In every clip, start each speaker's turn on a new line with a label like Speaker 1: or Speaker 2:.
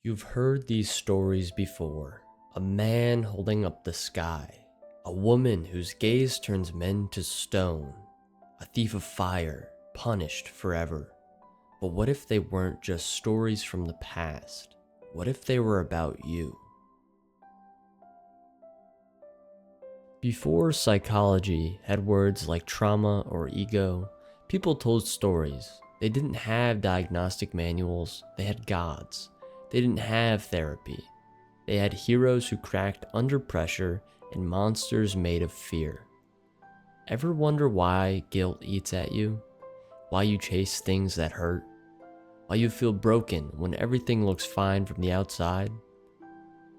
Speaker 1: You've heard these stories before. A man holding up the sky. A woman whose gaze turns men to stone. A thief of fire, punished forever. But what if they weren't just stories from the past? What if they were about you? Before psychology had words like trauma or ego, people told stories. They didn't have diagnostic manuals, they had gods. They didn't have therapy. They had heroes who cracked under pressure and monsters made of fear. Ever wonder why guilt eats at you? Why you chase things that hurt? Why you feel broken when everything looks fine from the outside?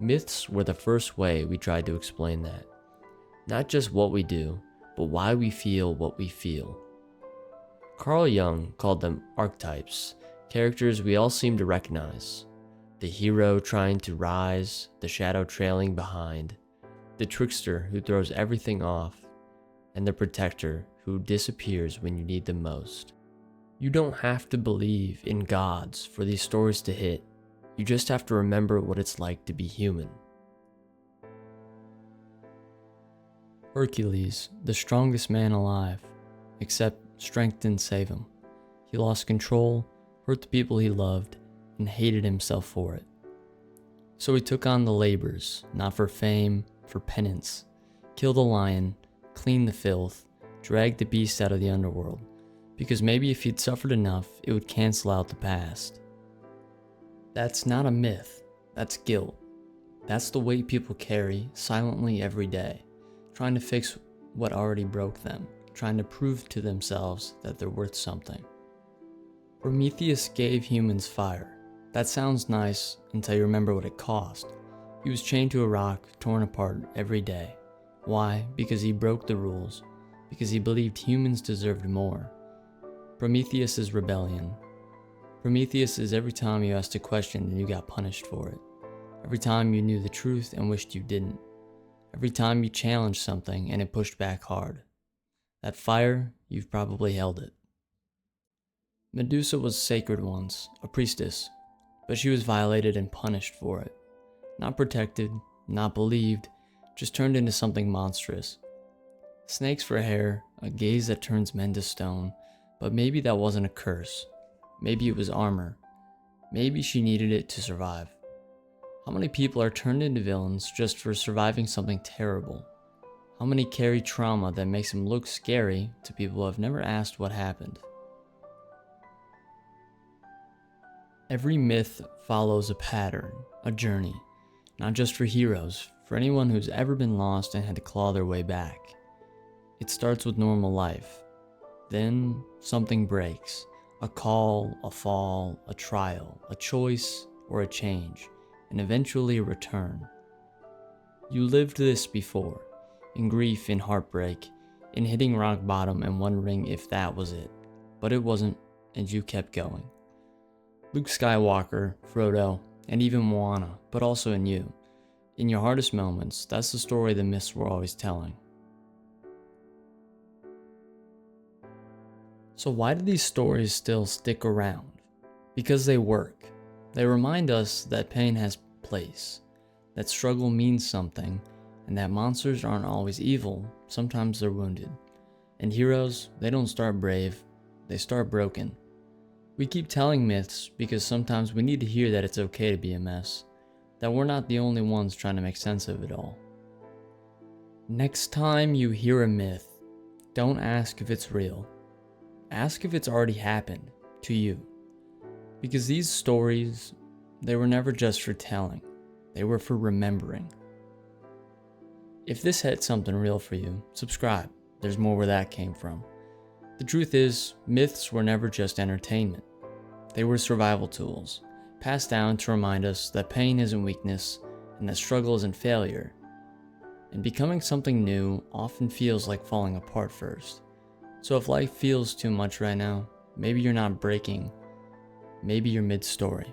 Speaker 1: Myths were the first way we tried to explain that. Not just what we do, but why we feel what we feel. Carl Jung called them archetypes, characters we all seem to recognize. The hero trying to rise, the shadow trailing behind, the trickster who throws everything off, and the protector who disappears when you need them most. You don't have to believe in gods for these stories to hit. You just have to remember what it's like to be human. Hercules, the strongest man alive, except strength didn't save him. He lost control, hurt the people he loved, and hated himself for it. So he took on the labors, not for fame, for penance. Kill the lion, clean the filth, drag the beast out of the underworld, because maybe if he'd suffered enough, it would cancel out the past. That's not a myth, that's guilt. That's the weight people carry silently every day, trying to fix what already broke them, trying to prove to themselves that they're worth something. Prometheus gave humans fire. That sounds nice until you remember what it cost. He was chained to a rock, torn apart every day. Why? Because he broke the rules. Because he believed humans deserved more. Prometheus is rebellion. Prometheus is every time you asked a question and you got punished for it. Every time you knew the truth and wished you didn't. Every time you challenged something and it pushed back hard. That fire, you've probably held it. Medusa was sacred once, a priestess, but she was violated and punished for it. Not protected, not believed, just turned into something monstrous. Snakes for hair, a gaze that turns men to stone, but maybe that wasn't a curse. Maybe it was armor. Maybe she needed it to survive. How many people are turned into villains just for surviving something terrible? How many carry trauma that makes them look scary to people who have never asked what happened? Every myth follows a pattern, a journey, not just for heroes, for anyone who's ever been lost and had to claw their way back. It starts with normal life. Then something breaks. A call, a fall, a trial, a choice, or a change, and eventually a return. You lived this before, in grief, in heartbreak, in hitting rock bottom and wondering if that was it. But it wasn't, and you kept going. Luke Skywalker, Frodo, and even Moana, but also in you. In your hardest moments, that's the story the myths were always telling. So why do these stories still stick around? Because they work. They remind us that pain has place, that struggle means something, and that monsters aren't always evil, sometimes they're wounded. And heroes, they don't start brave, they start broken. We keep telling myths because sometimes we need to hear that it's okay to be a mess, that we're not the only ones trying to make sense of it all. Next time you hear a myth, don't ask if it's real. Ask if it's already happened to you. Because these stories, they were never just for telling, they were for remembering. If this hit something real for you, subscribe. There's more where that came from. The truth is, myths were never just entertainment. They were survival tools, passed down to remind us that pain isn't weakness and that struggle isn't failure. And becoming something new often feels like falling apart first. So if life feels too much right now, maybe you're not breaking, maybe you're mid-story.